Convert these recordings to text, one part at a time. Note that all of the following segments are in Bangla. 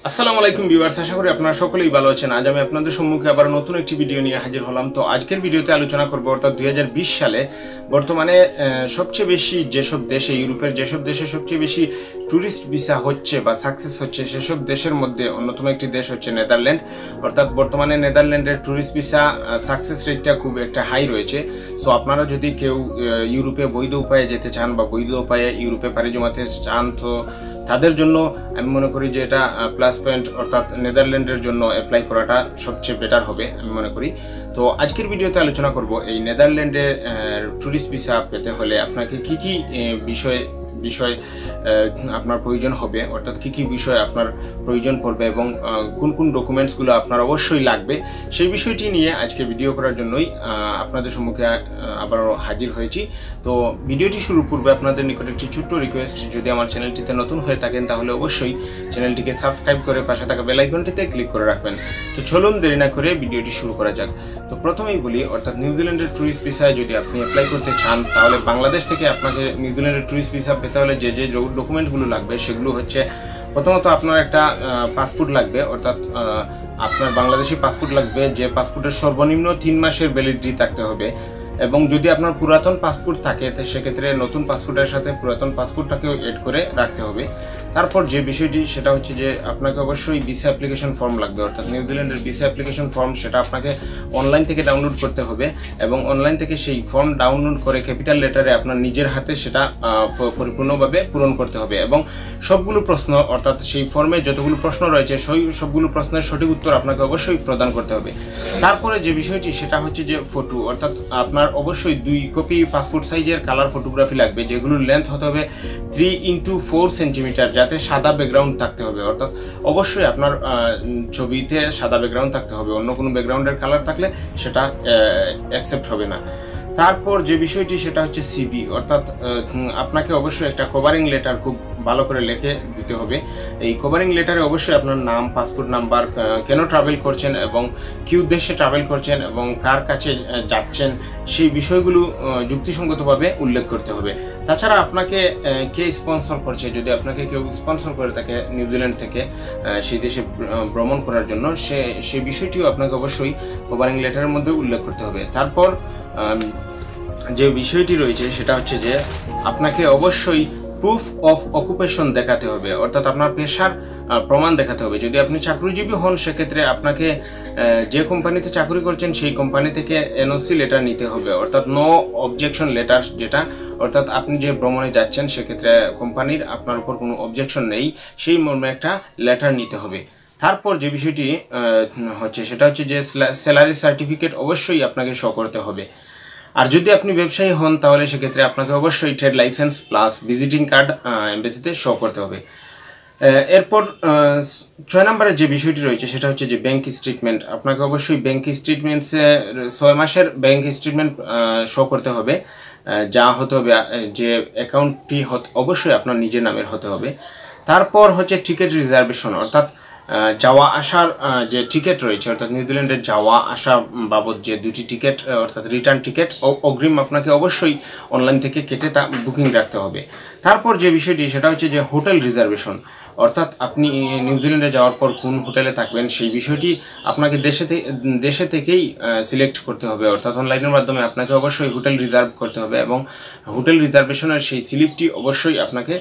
আসসালামু আলাইকুম ভিউয়ার্স, আশা করি আপনারা সকলেই ভালো আছেন। আজ আমি আপনাদের সম্মুখে আবার নতুন একটি ভিডিও নিয়ে হাজির হলাম। তো আজকের ভিডিওতে আলোচনা করব অর্থাৎ 2020 সালে বর্তমানে সবচেয়ে বেশি যেসব দেশে, ইউরোপের যেসব দেশে সবচেয়ে বেশি ট্যুরিস্ট ভিসা হচ্ছে বা সাকসেস হচ্ছে, সেসব দেশের মধ্যে অন্যতম একটি দেশ হচ্ছে নেদারল্যান্ড। অর্থাৎ বর্তমানে নেদারল্যান্ডের ট্যুরিস্ট ভিসা সাকসেস রেটটা খুব একটা হাই রয়েছে। সো আপনারা যদি কেউ ইউরোপে বৈধ উপায়ে যেতে চান বা বৈধ উপায়ে ইউরোপে পাড়ি জমাতে চান, তো তাদের জন্য আমি মনে করি যে এটা প্লাস পয়েন্ট, অর্থাৎ নেদারল্যান্ডের জন্য অ্যাপ্লাই করাটা সবচেয়ে বেটার হবে আমি মনে করি। তো আজকের ভিডিওতে আলোচনা করব এই নেদারল্যান্ডে ট্যুরিস্ট ভিসা পেতে হলে আপনাকে কি কি বিষয় আপনার প্রয়োজন হবে, অর্থাৎ কি কি বিষয় আপনার প্রয়োজন পড়বে এবং কোন কোন ডকুমেন্টসগুলো আপনার অবশ্যই লাগবে, সেই বিষয়টি নিয়ে আজকে ভিডিও করার জন্যই আপনাদের সম্মুখে আবারও হাজির হয়েছি। তো ভিডিওটি শুরু পূর্বে আপনাদের নিকট একটি ছোট্ট রিকোয়েস্ট, যদি আমার চ্যানেলটিতে নতুন হয়ে থাকেন তাহলে অবশ্যই চ্যানেলটিকে সাবস্ক্রাইব করে পাশে থাকা বেল আইকনটিতে ক্লিক করে রাখবেন। তো চলুন দেরি না করে ভিডিওটি শুরু করা যাক। তো প্রথমেই বলি, অর্থাৎ নিউজিল্যান্ডের ট্যুরিস্ট ভিসায় যদি আপনি অ্যাপ্লাই করতে চান, তাহলে বাংলাদেশ থেকে আপনাকে নিউজিল্যান্ডের ট্যুরিস্ট ভিসা পেতে হলে যে যে ডকুমেন্টগুলো লাগবে সেগুলো হচ্ছে, প্রথমত আপনার একটা পাসপোর্ট লাগবে, অর্থাৎ আপনার বাংলাদেশি পাসপোর্ট লাগবে, যে পাসপোর্টের সর্বনিম্ন 3 মাসের ভ্যালিডিটি থাকতে হবে। এবং যদি আপনার পুরাতন পাসপোর্ট থাকে তো সেক্ষেত্রে নতুন পাসপোর্টের সাথে পুরাতন পাসপোর্টটাকেও এড করে রাখতে হবে। তারপর যে বিষয়টি সেটা হচ্ছে যে আপনাকে অবশ্যই ভিসা অ্যাপ্লিকেশন ফর্ম লাগবে, অর্থাৎ নিউজিল্যান্ডের ভিসা অ্যাপ্লিকেশন ফর্ম, সেটা আপনাকে অনলাইন থেকে ডাউনলোড করতে হবে এবং অনলাইন থেকে সেই ফর্ম ডাউনলোড করে ক্যাপিটাল লেটারে আপনার নিজের হাতে সেটা পরিপূর্ণভাবে পূরণ করতে হবে এবং সবগুলো প্রশ্ন, অর্থাৎ সেই ফর্মে যতগুলো প্রশ্ন রয়েছে সেই সবগুলো প্রশ্নের সঠিক উত্তর আপনাকে অবশ্যই প্রদান করতে হবে। তারপরে যে বিষয়টি সেটা হচ্ছে যে ফটো, অর্থাৎ আপনার অবশ্যই 2 কপি পাসপোর্ট সাইজের কালার ফটোগ্রাফি লাগবে, যেগুলোর লেন্থ হতে হবে 3x4 সেন্টিমিটার, যাতে সাদা ব্যাকগ্রাউন্ড থাকতে হবে, অর্থাৎ অবশ্যই আপনার ছবিতে সাদা ব্যাকগ্রাউন্ড থাকতে হবে, অন্য কোনো ব্যাকগ্রাউন্ডের কালার থাকলে সেটা অ্যাকসেপ্ট হবে না। তারপর যে বিষয়টি সেটা হচ্ছে সিভি, অর্থাৎ আপনাকে অবশ্যই একটা কভারিং লেটার খুব ভালো করে লিখে দিতে হবে। এই কভারিং লেটারে অবশ্যই আপনার নাম, পাসপোর্ট নাম্বার, কেন ট্রাভেল করছেন এবং কি উদ্দেশ্যে ট্রাভেল করছেন এবং কার কাছে যাচ্ছেন, সেই বিষয়গুলো যুক্তিসঙ্গতভাবে উল্লেখ করতে হবে। তাছাড়া আপনাকে কে স্পন্সর করছে, যদি আপনাকে কেউ স্পন্সর করে থাকে নিউজিল্যান্ড থেকে সেই দেশে ভ্রমণ করার জন্য, সেই বিষয়টিও আপনাকে অবশ্যই কভারিং লেটারের মধ্যে উল্লেখ করতে হবে। তারপর যে বিষয়টি রয়েছে সেটা হচ্ছে যে আপনাকে অবশ্যই প্রুফ অফ অকুপেশন দেখাতে হবে, অর্থাৎ আপনার পেশার প্রমাণ দেখাতে হবে। যদি আপনি চাকরিজীবী হন সেক্ষেত্রে আপনাকে যে কোম্পানিতে চাকরি করছেন সেই কোম্পানি থেকে এনওসি লেটার নিতে হবে, অর্থাৎ নো অবজেকশন লেটার, যেটা অর্থাৎ আপনি যে ভ্রমণে যাচ্ছেন সেক্ষেত্রে কোম্পানির আপনার উপর কোনো অবজেকশন নেই, সেই মর্মে একটা লেটার নিতে হবে। তারপর যে বিষয়টি হচ্ছে সেটা হচ্ছে যে স্যালারি সার্টিফিকেট অবশ্যই আপনাকে শো করতে হবে। আর যদি আপনি ব্যবসায়ী হন তাহলে সেক্ষেত্রে আপনাকে অবশ্যই trade license plus visiting card এমবেসিতে শো করতে হবে। এরপর 6 নম্বরের যে বিষয়টি রয়েছে সেটা হচ্ছে যে ব্যাংক স্টেটমেন্ট, আপনাকে অবশ্যই ব্যাংক স্টেটমেন্টসে 6 মাসের ব্যাংক স্টেটমেন্ট শো করতে হবে, যা হতে হবে যে অ্যাকাউন্টটি অবশ্যই আপনার নিজের নামের হতে হবে। তারপর হচ্ছে টিকিট রিজার্ভেশন, অর্থাৎ যাওয়া আসার যে টিকিট রয়েছে, অর্থাৎ নিউজিল্যান্ডের যাওয়া আসা বাবদ যে 2টি টিকিট, অর্থাৎ রিটার্ন টিকিট অগ্রিম আপনাকে অবশ্যই অনলাইন থেকে কেটে তা বুকিং রাখতে হবে। তারপর যে বিষয়টি সেটা হচ্ছে যে হোটেল রিজার্ভেশন, অর্থাৎ আপনি নিউজিল্যান্ডে যাওয়ার পর কোন হোটেলে থাকবেন সেই বিষয়টি আপনাকে দেশে থেকেই সিলেক্ট করতে হবে, অর্থাৎ অনলাইনের মাধ্যমে আপনাকে অবশ্যই হোটেল রিজার্ভ করতে হবে এবং হোটেল রিজার্ভেশনের সেই স্লিপটি অবশ্যই আপনাকে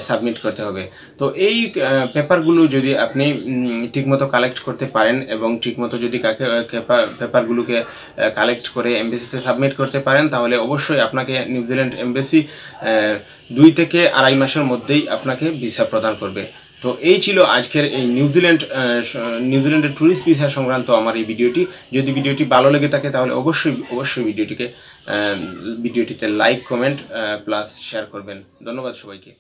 সাবমিট করতে হবে। তো এই পেপারগুলো যদি আপনি ঠিকমতো কালেক্ট করতে পারেন এবং ঠিকমতো যদি পেপারগুলোকে কালেক্ট করে এমবেসিতে সাবমিট করতে পারেন, তাহলে অবশ্যই আপনাকে নিউজিল্যান্ড এমবেসি 2 থেকে 2.5 মাসের মধ্যেই আপনাকে ভিসা প্রদান করবে। তো এই ছিল আজকের এই নিউজিল্যান্ডের ট্যুরিস্ট ভিসা সংক্রান্ত আমার এই ভিডিওটি। যদি ভিডিওটি ভালো লেগে থাকে তাহলে অবশ্যই ভিডিওটিতে লাইক, কমেন্ট প্লাস শেয়ার করবেন। ধন্যবাদ সবাইকে।